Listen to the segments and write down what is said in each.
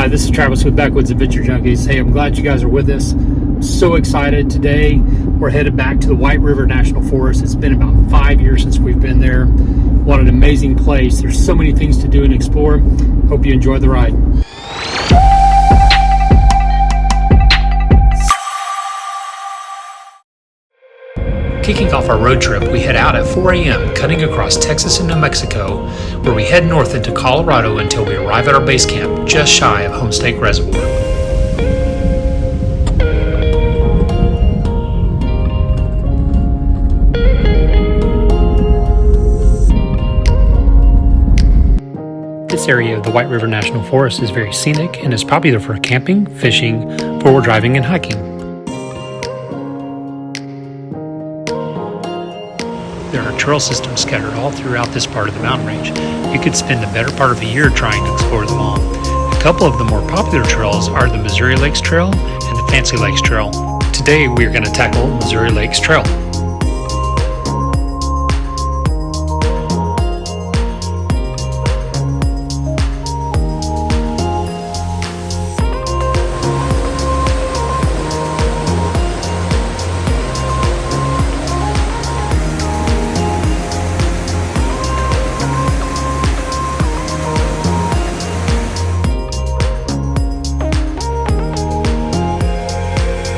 Hi, this is Travis with Backwoods Adventure Junkies. Hey, I'm glad you guys are with us. So excited. Today we're headed back to the White River National Forest. It's been about 5 years since we've been there. What an amazing place. There's so many things to do and explore. Hope you enjoy the ride. Kicking off our road trip, we head out at 4 a.m., cutting across Texas and New Mexico, where we head north into Colorado until we arrive at our base camp just shy of Homestake Reservoir. This area of the White River National Forest is very scenic and is popular for camping, fishing, four-wheel driving, and hiking. There are trail systems scattered all throughout this part of the mountain range. You could spend the better part of a year trying to explore them all. A couple of the more popular trails are the Missouri Lakes Trail and the Fancy Lakes Trail. Today we are going to tackle Missouri Lakes Trail.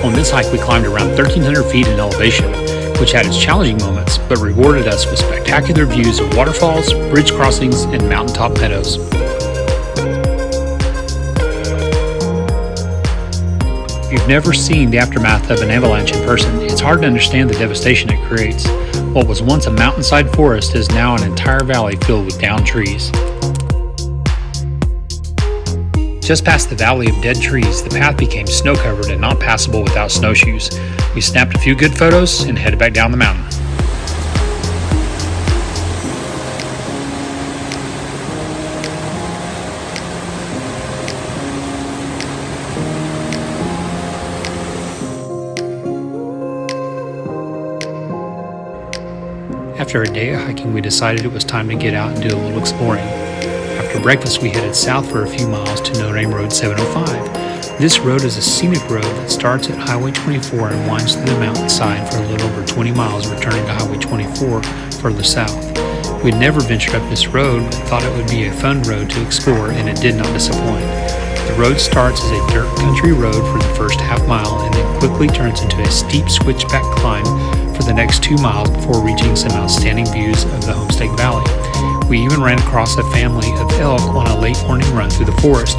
On this hike, we climbed around 1,300 feet in elevation, which had its challenging moments, but rewarded us with spectacular views of waterfalls, bridge crossings, and mountaintop meadows. If you've never seen the aftermath of an avalanche in person, it's hard to understand the devastation it creates. What was once a mountainside forest is now an entire valley filled with downed trees. Just past the valley of dead trees, the path became snow-covered and not passable without snowshoes. We snapped a few good photos and headed back down the mountain. After a day of hiking, we decided it was time to get out and do a little exploring. After breakfast, we headed south for a few miles to No Name Road 705. This road is a scenic road that starts at Highway 24 and winds through the mountainside for a little over 20 miles, returning to Highway 24 further south. We had never ventured up this road, but thought it would be a fun road to explore, and it did not disappoint. The road starts as a dirt country road for the first half mile and then quickly turns into a steep switchback climb for the next 2 miles before reaching some outstanding views of the Homestake Valley. We even ran across a family of elk on a late morning run through the forest.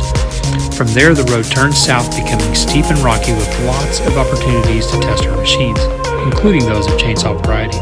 From there, the road turns south, becoming steep and rocky with lots of opportunities to test our machines, including those of chainsaw variety.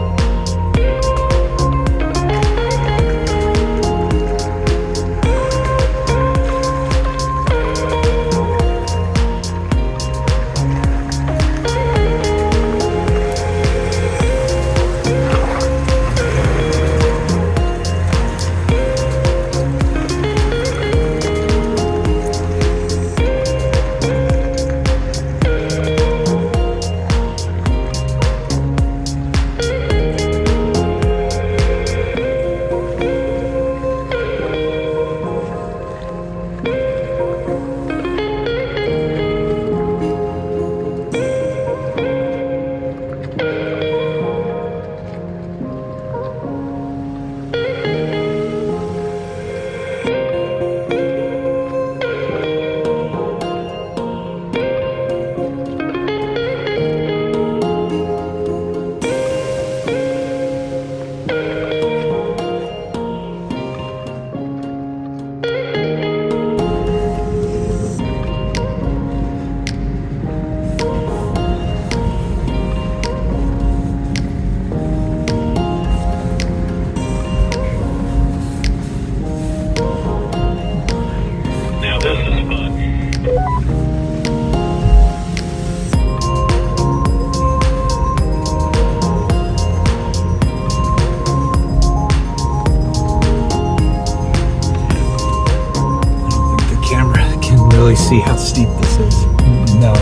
really see how steep this is. No.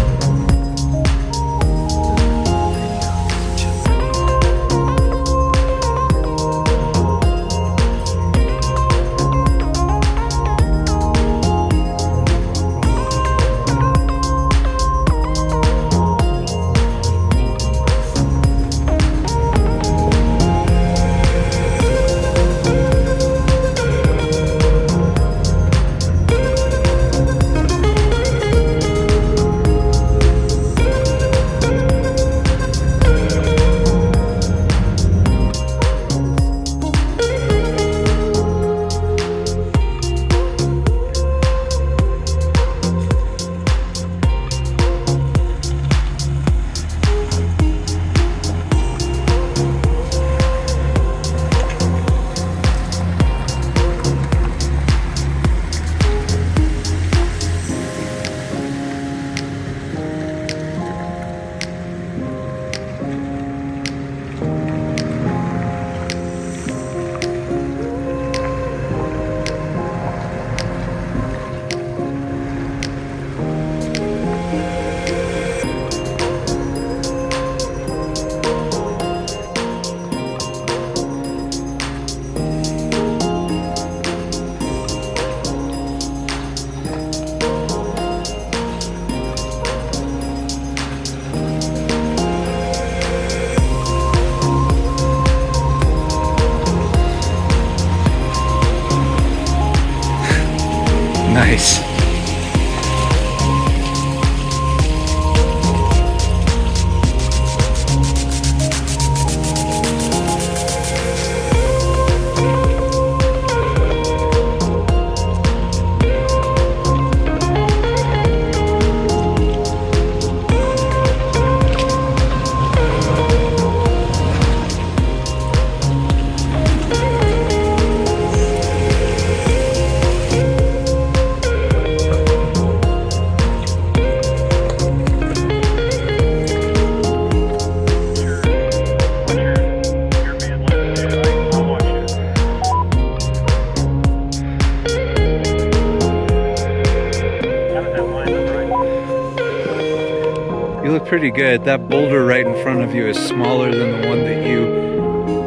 You look pretty good. That boulder right in front of you is smaller than the one that you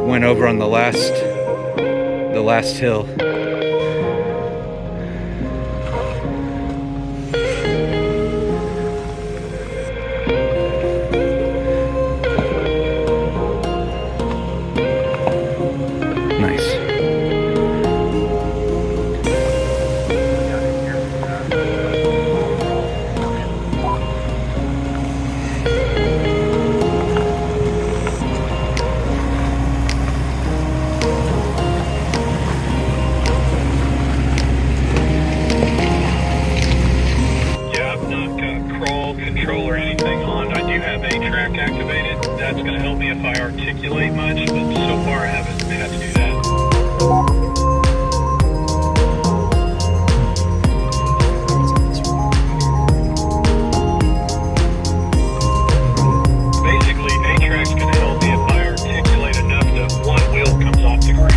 went over on the last hill. Nice. Control or anything on. I do have A-track activated. That's going to help me if I articulate much, but so far I haven't had to do that. Basically, A-track's going to help me if I articulate enough that one wheel comes off the ground.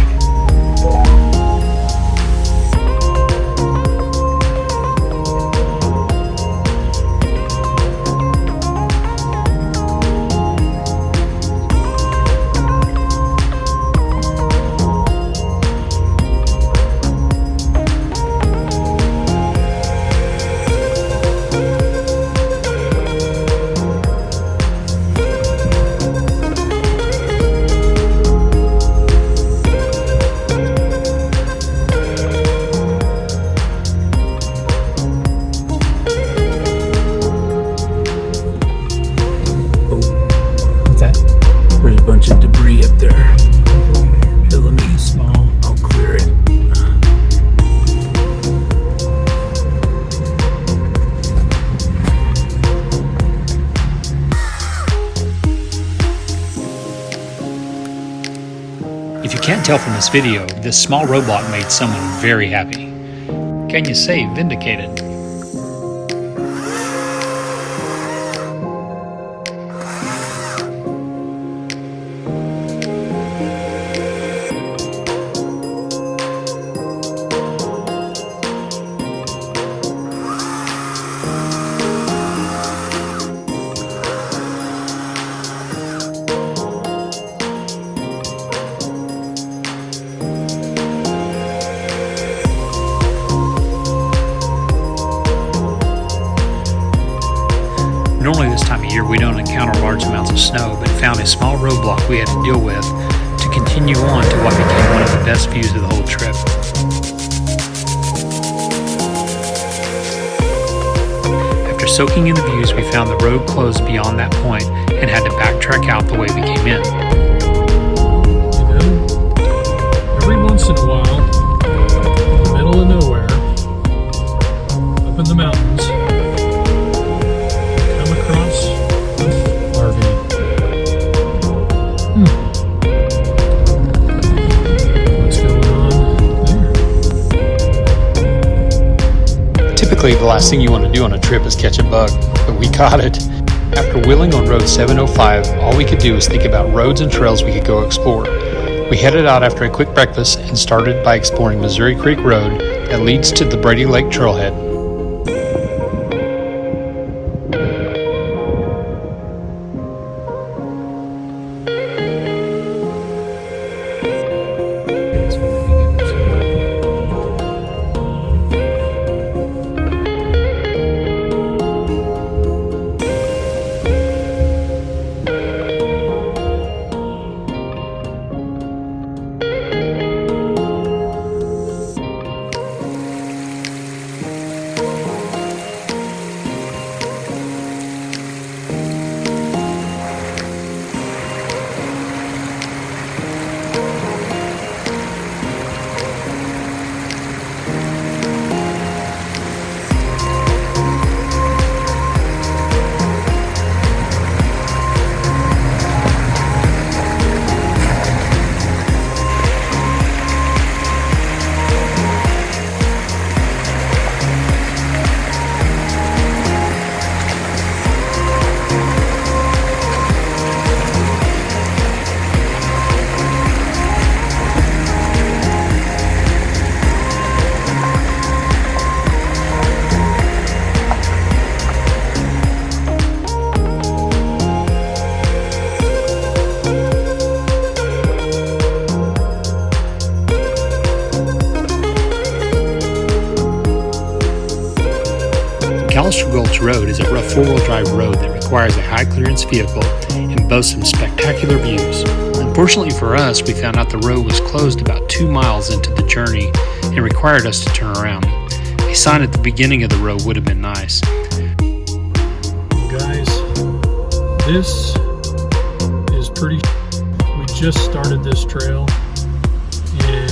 There's a bunch of debris up there. Killing me small. I'll clear it. If you can't tell from this video, this small roadblock made someone very happy. Can you say vindicated? Normally this time of year we don't encounter large amounts of snow, but found a small roadblock we had to deal with to continue on to what became one of the best views of the whole trip. After soaking in the views, we found the road closed beyond that point and had to backtrack out the way we came in. You know, every once in a while, in the middle of nowhere, up in the mountains, come across an RV. What's going on there? Typically the last thing you want to do on a trip is catch a bug, but we caught it. After wheeling on Road 705, all we could do was think about roads and trails we could go explore. We headed out after a quick breakfast and started by exploring Missouri Creek Road that leads to the Brady Lake Trailhead. McAllister Gulch Road is a rough four-wheel drive road that requires a high-clearance vehicle and boasts some spectacular views. Unfortunately for us, we found out the road was closed about 2 miles into the journey and required us to turn around. A sign at the beginning of the road would have been nice. Guys, this is pretty. We just started this trail and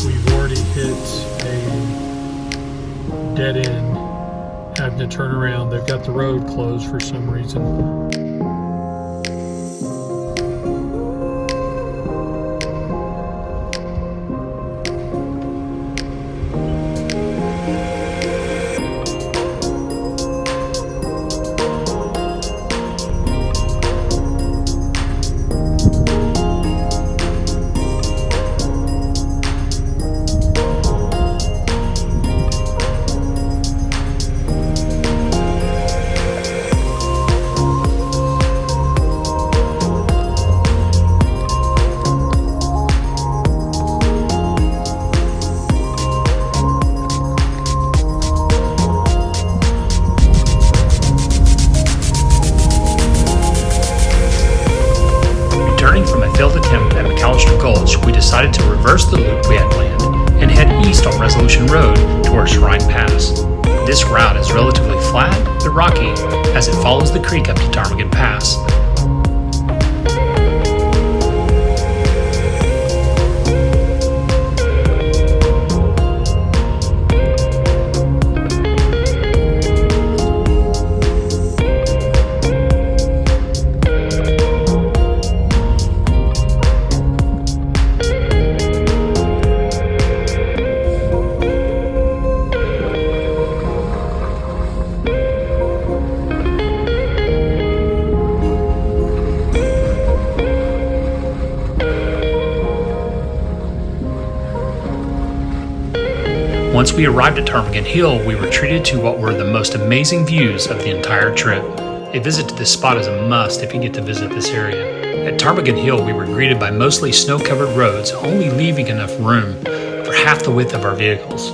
we've already hit a dead end, having to turn around. They've got the road closed for some reason. Returning from a failed attempt at McAllister Gulch, we decided to reverse the loop we had planned and head east on Resolution Road towards Shrine Pass. This route is relatively flat but rocky as it follows the creek up to Ptarmigan Pass. Once we arrived at Ptarmigan Hill, we were treated to what were the most amazing views of the entire trip. A visit to this spot is a must if you get to visit this area. At Ptarmigan Hill, we were greeted by mostly snow-covered roads, only leaving enough room for half the width of our vehicles.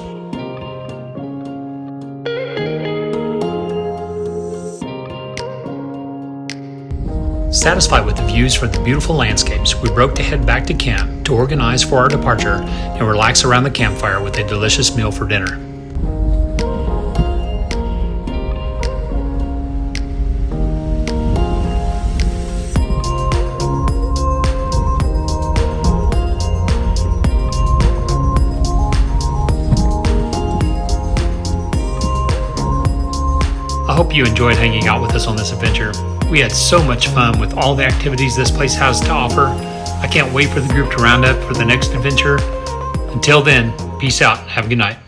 Satisfied with the views from the beautiful landscapes, we broke to head back to camp to organize for our departure and relax around the campfire with a delicious meal for dinner. I hope you enjoyed hanging out with us on this adventure. We had so much fun with all the activities this place has to offer. I can't wait for the group to round up for the next adventure. Until then, peace out and have a good night.